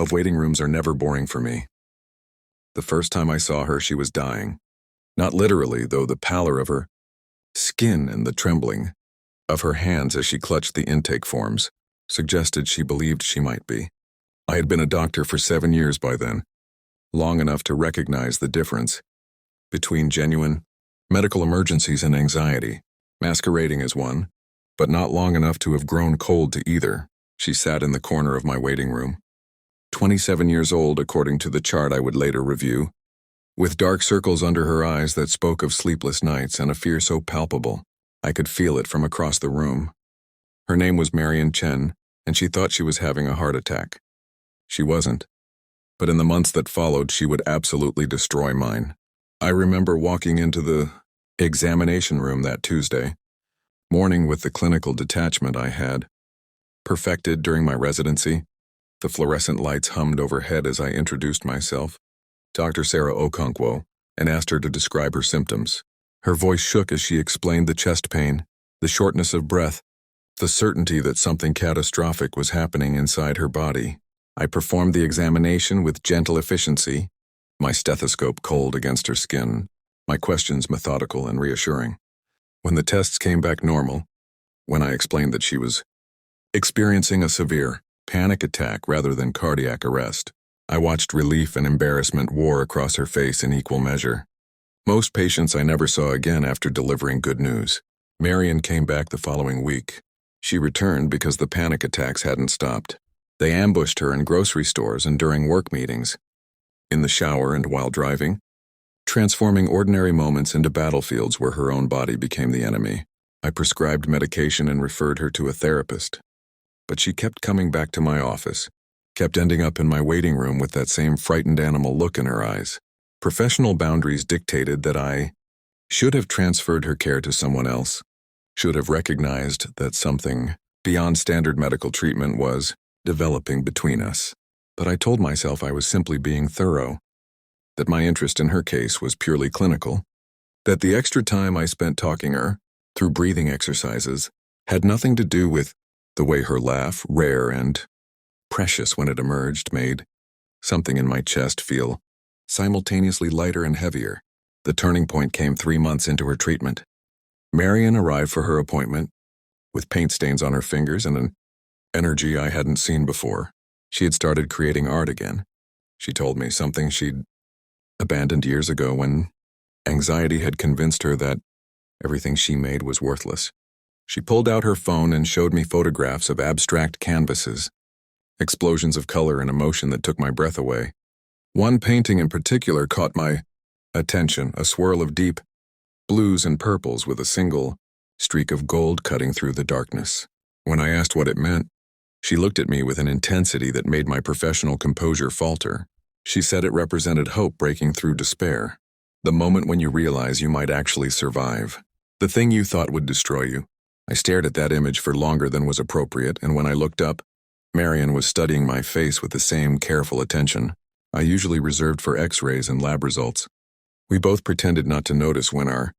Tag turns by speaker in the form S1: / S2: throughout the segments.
S1: of waiting rooms are never boring for me. The first time I saw her, she was dying. Not literally, though the pallor of her skin and the trembling of her hands as she clutched the intake forms suggested she believed she might be. I had been a doctor for 7 years by then, long enough to recognize the difference between genuine medical emergencies and anxiety, masquerading as one, but not long enough to have grown cold to either. She sat in the corner of my waiting room, 27 years old according to the chart I would later review, with dark circles under her eyes that spoke of sleepless nights and a fear so palpable I could feel it from across the room. Her name was Marion Chen, and she thought she was having a heart attack. She wasn't, but in the months that followed, she would absolutely destroy mine. I remember walking into the examination room that Tuesday morning with the clinical detachment I had perfected during my residency. The fluorescent lights hummed overhead as I introduced myself, Dr. Sarah Okonkwo, and asked her to describe her symptoms. Her voice shook as she explained the chest pain, the shortness of breath, the certainty that something catastrophic was happening inside her body. I performed the examination with gentle efficiency, my stethoscope cold against her skin, my questions methodical and reassuring. When the tests came back normal, when I explained that she was experiencing a severe panic attack rather than cardiac arrest, I watched relief and embarrassment war across her face in equal measure. Most patients I never saw again after delivering good news. Marion came back the following week. She returned because the panic attacks hadn't stopped. They ambushed her in grocery stores and during work meetings, in the shower and while driving, transforming ordinary moments into battlefields where her own body became the enemy. I prescribed medication and referred her to a therapist. But she kept coming back to my office, kept ending up in my waiting room with that same frightened animal look in her eyes. Professional boundaries dictated that I should have transferred her care to someone else, should have recognized that something beyond standard medical treatment was developing between us. But I told myself I was simply being thorough, that my interest in her case was purely clinical, that the extra time I spent talking her through breathing exercises had nothing to do with the way her laugh, rare and precious when it emerged, made something in my chest feel simultaneously lighter and heavier. The turning point came 3 months into her treatment. Marion arrived for her appointment with paint stains on her fingers and an energy I hadn't seen before. She had started creating art again. She told me something she'd abandoned years ago when anxiety had convinced her that everything she made was worthless. She pulled out her phone and showed me photographs of abstract canvases, explosions of color and emotion that took my breath away. One painting in particular caught my attention, a swirl of deep blues and purples with a single streak of gold cutting through the darkness. When I asked what it meant, she looked at me with an intensity that made my professional composure falter. She said it represented hope breaking through despair, the moment when you realize you might actually survive, the thing you thought would destroy you. I stared at that image for longer than was appropriate, and when I looked up, Marion was studying my face with the same careful attention I usually reserved for x-rays and lab results. We both pretended not to notice when our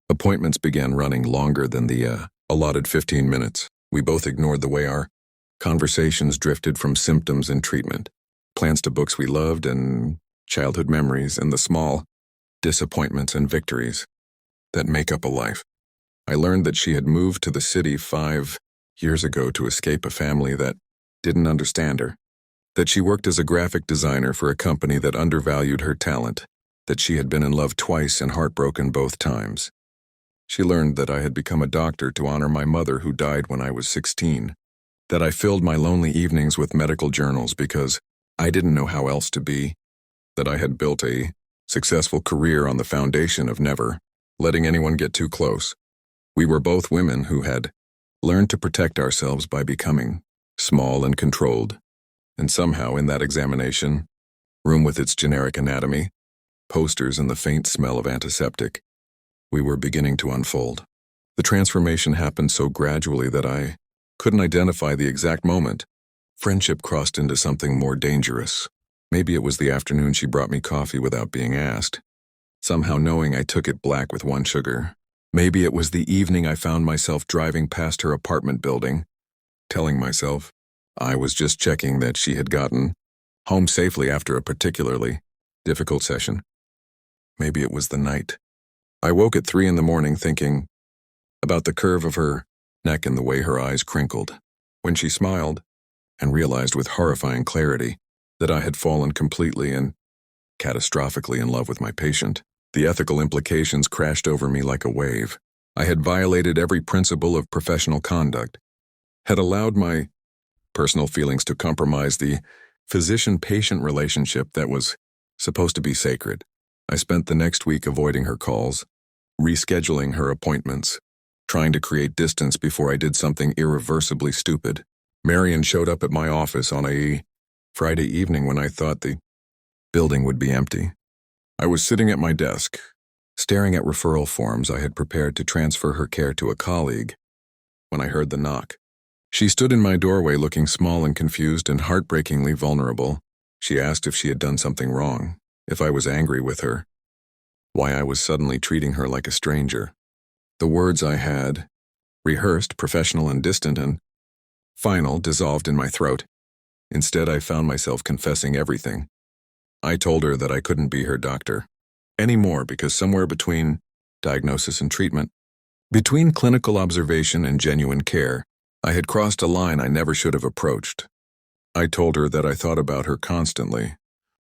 S1: appointments began running longer than the allotted 15 minutes. We both ignored the way our conversations drifted from symptoms and treatment, plans to books we loved and childhood memories, and the small disappointments and victories that make up a life. I learned that she had moved to the city 5 years ago to escape a family that didn't understand her, that she worked as a graphic designer for a company that undervalued her talent, that she had been in love twice and heartbroken both times. She learned that I had become a doctor to honor my mother who died when I was 16, that I filled my lonely evenings with medical journals because I didn't know how else to be, that I had built a successful career on the foundation of never letting anyone get too close. We were both women who had learned to protect ourselves by becoming small and controlled. And somehow in that examination room with its generic anatomy, posters and the faint smell of antiseptic, we were beginning to unfold. The transformation happened so gradually that I couldn't identify the exact moment. Friendship crossed into something more dangerous. Maybe it was the afternoon she brought me coffee without being asked, somehow knowing I took it black with 1 sugar. Maybe it was the evening I found myself driving past her apartment building, telling myself I was just checking that she had gotten home safely after a particularly difficult session. Maybe it was the night. I woke at 3 in the morning thinking about the curve of her neck and the way her eyes crinkled when she smiled, and realized with horrifying clarity that I had fallen completely and catastrophically in love with my patient. The ethical implications crashed over me like a wave. I had violated every principle of professional conduct, had allowed my personal feelings to compromise the physician-patient relationship that was supposed to be sacred. I spent the next week avoiding her calls, rescheduling her appointments, trying to create distance before I did something irreversibly stupid. Marian showed up at my office on a Friday evening when I thought the building would be empty. I was sitting at my desk, staring at referral forms I had prepared to transfer her care to a colleague, when I heard the knock. She stood in my doorway looking small and confused and heartbreakingly vulnerable. She asked if she had done something wrong, if I was angry with her, why I was suddenly treating her like a stranger. The words I had, rehearsed, professional and distant and final, dissolved in my throat. Instead, I found myself confessing everything. I told her that I couldn't be her doctor anymore because somewhere between diagnosis and treatment, between clinical observation and genuine care, I had crossed a line I never should have approached. I told her that I thought about her constantly,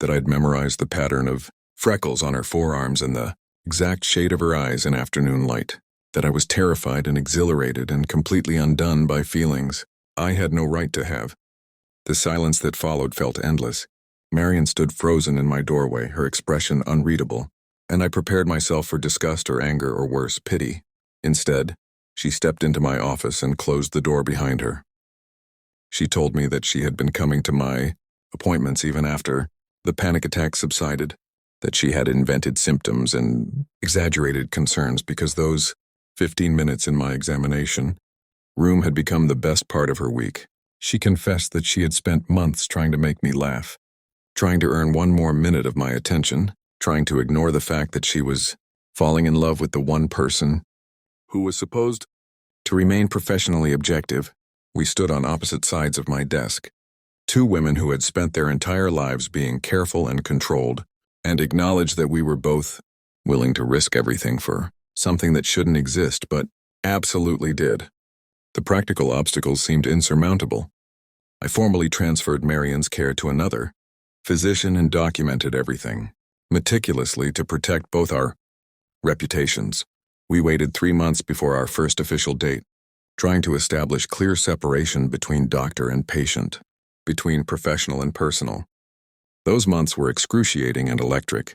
S1: that I'd memorized the pattern of freckles on her forearms and the exact shade of her eyes in afternoon light, that I was terrified and exhilarated and completely undone by feelings I had no right to have. The silence that followed felt endless. Marian stood frozen in my doorway, her expression unreadable, and I prepared myself for disgust or anger or worse, pity. Instead, she stepped into my office and closed the door behind her. She told me that she had been coming to my appointments even after the panic attack subsided, that she had invented symptoms and exaggerated concerns because those 15 minutes in my examination room had become the best part of her week. She confessed that she had spent months trying to make me laugh, trying to earn one more minute of my attention, trying to ignore the fact that she was falling in love with the one person who was supposed to remain professionally objective. We stood on opposite sides of my desk, two women who had spent their entire lives being careful and controlled, and acknowledged that we were both willing to risk everything for something that shouldn't exist but absolutely did. The practical obstacles seemed insurmountable. I formally transferred Marian's care to another physician and documented everything, meticulously to protect both our reputations. We waited 3 months before our first official date, trying to establish clear separation between doctor and patient, between professional and personal. Those months were excruciating and electric,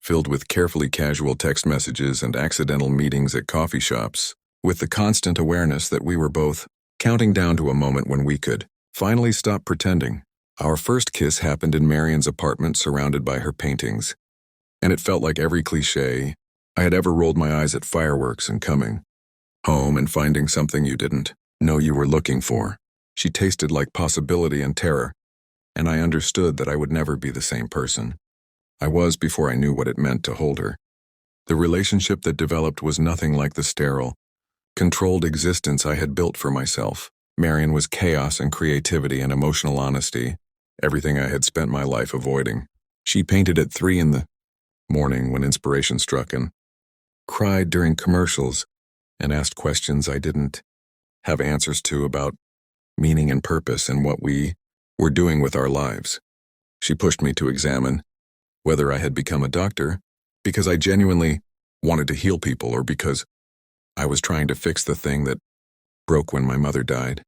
S1: filled with carefully casual text messages and accidental meetings at coffee shops, with the constant awareness that we were both counting down to a moment when we could finally stop pretending. Our first kiss happened in Marian's apartment surrounded by her paintings, and it felt like every cliché I had ever rolled my eyes at fireworks and coming home and finding something you didn't know you were looking for. She tasted like possibility and terror, and I understood that I would never be the same person I was before I knew what it meant to hold her. The relationship that developed was nothing like the sterile, controlled existence I had built for myself. Marian was chaos and creativity and emotional honesty, everything I had spent my life avoiding. She painted at 3 in the morning when inspiration struck and cried during commercials and asked questions I didn't have answers to about meaning and purpose and what we were doing with our lives. She pushed me to examine whether I had become a doctor because I genuinely wanted to heal people or because I was trying to fix the thing that broke when my mother died.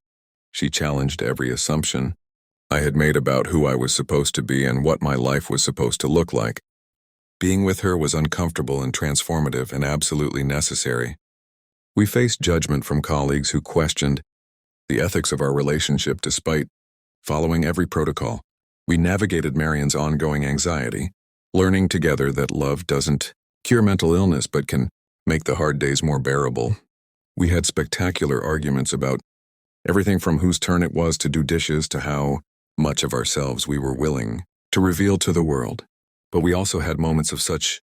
S1: She challenged every assumption I had made about who I was supposed to be and what my life was supposed to look like. Being with her was uncomfortable and transformative and absolutely necessary. We faced judgment from colleagues who questioned the ethics of our relationship despite following every protocol. We navigated Marian's ongoing anxiety, learning together that love doesn't cure mental illness but can make the hard days more bearable. We had spectacular arguments about everything from whose turn it was to do dishes to how much of ourselves we were willing to reveal to the world. But we also had moments of such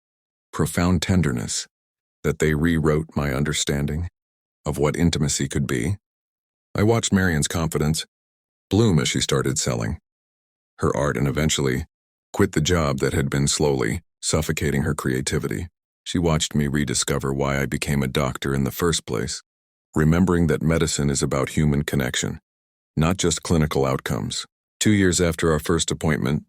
S1: profound tenderness that they rewrote my understanding of what intimacy could be. I watched Marian's confidence bloom as she started selling her art, and eventually quit the job that had been slowly suffocating her creativity. She watched me rediscover why I became a doctor in the first place, remembering that medicine is about human connection, not just clinical outcomes. 2 years after our first appointment,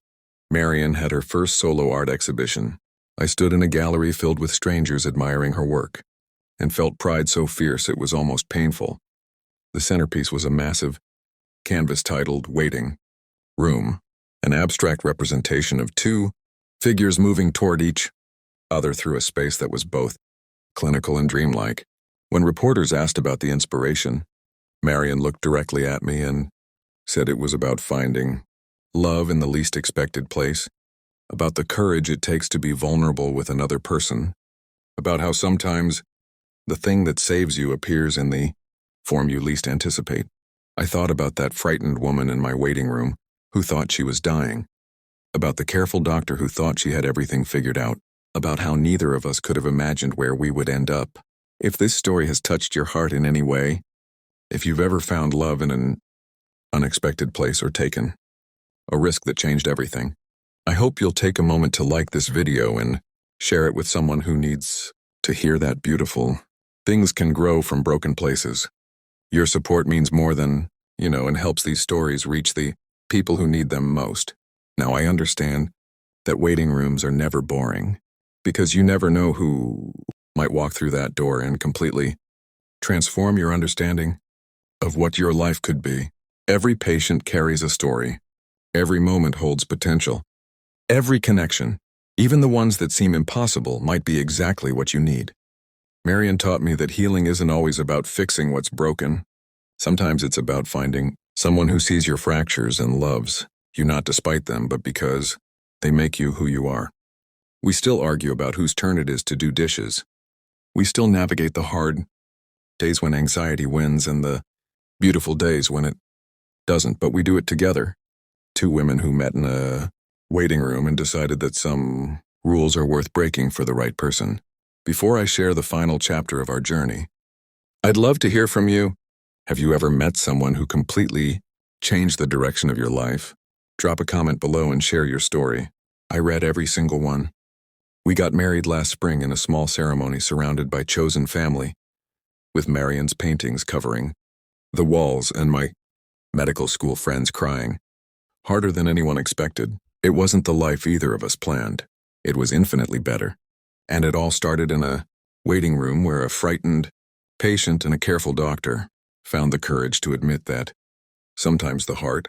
S1: Marian had her first solo art exhibition. I stood in a gallery filled with strangers admiring her work, and felt pride so fierce it was almost painful. The centerpiece was a massive canvas titled Waiting Room, an abstract representation of two figures moving toward each other through a space that was both clinical and dreamlike. When reporters asked about the inspiration, Marian looked directly at me and said it was about finding love in the least expected place, about the courage it takes to be vulnerable with another person, about how sometimes the thing that saves you appears in the form you least anticipate. I thought about that frightened woman in my waiting room who thought she was dying, about the careful doctor who thought she had everything figured out, about how neither of us could have imagined where we would end up. If this story has touched your heart in any way, if you've ever found love in an unexpected place or taken a risk that changed everything, I hope you'll take a moment to like this video and share it with someone who needs to hear that beautiful things can grow from broken places. Your support means more than, and helps these stories reach the people who need them most. Now, I understand that waiting rooms are never boring, because you never know who might walk through that door and completely transform your understanding of what your life could be. Every patient carries a story. Every moment holds potential. Every connection, even the ones that seem impossible, might be exactly what you need. Marian taught me that healing isn't always about fixing what's broken. Sometimes it's about finding someone who sees your fractures and loves you not despite them, but because they make you who you are. We still argue about whose turn it is to do dishes. We still navigate the hard days when anxiety wins and the beautiful days when it doesn't, but we do it together. Two women who met in a waiting room and decided that some rules are worth breaking for the right person. Before I share the final chapter of our journey, I'd love to hear from you. Have you ever met someone who completely changed the direction of your life? Drop a comment below and share your story. I read every single one. We got married last spring in a small ceremony surrounded by chosen family, with Marian's paintings covering the walls and my medical school friends crying. Harder than anyone expected. It wasn't the life either of us planned. It was infinitely better. And it all started in a waiting room where a frightened patient and a careful doctor found the courage to admit that sometimes the heart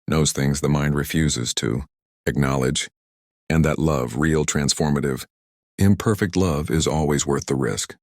S1: knows things the mind refuses to acknowledge, and that love, real, transformative, imperfect love, is always worth the risk.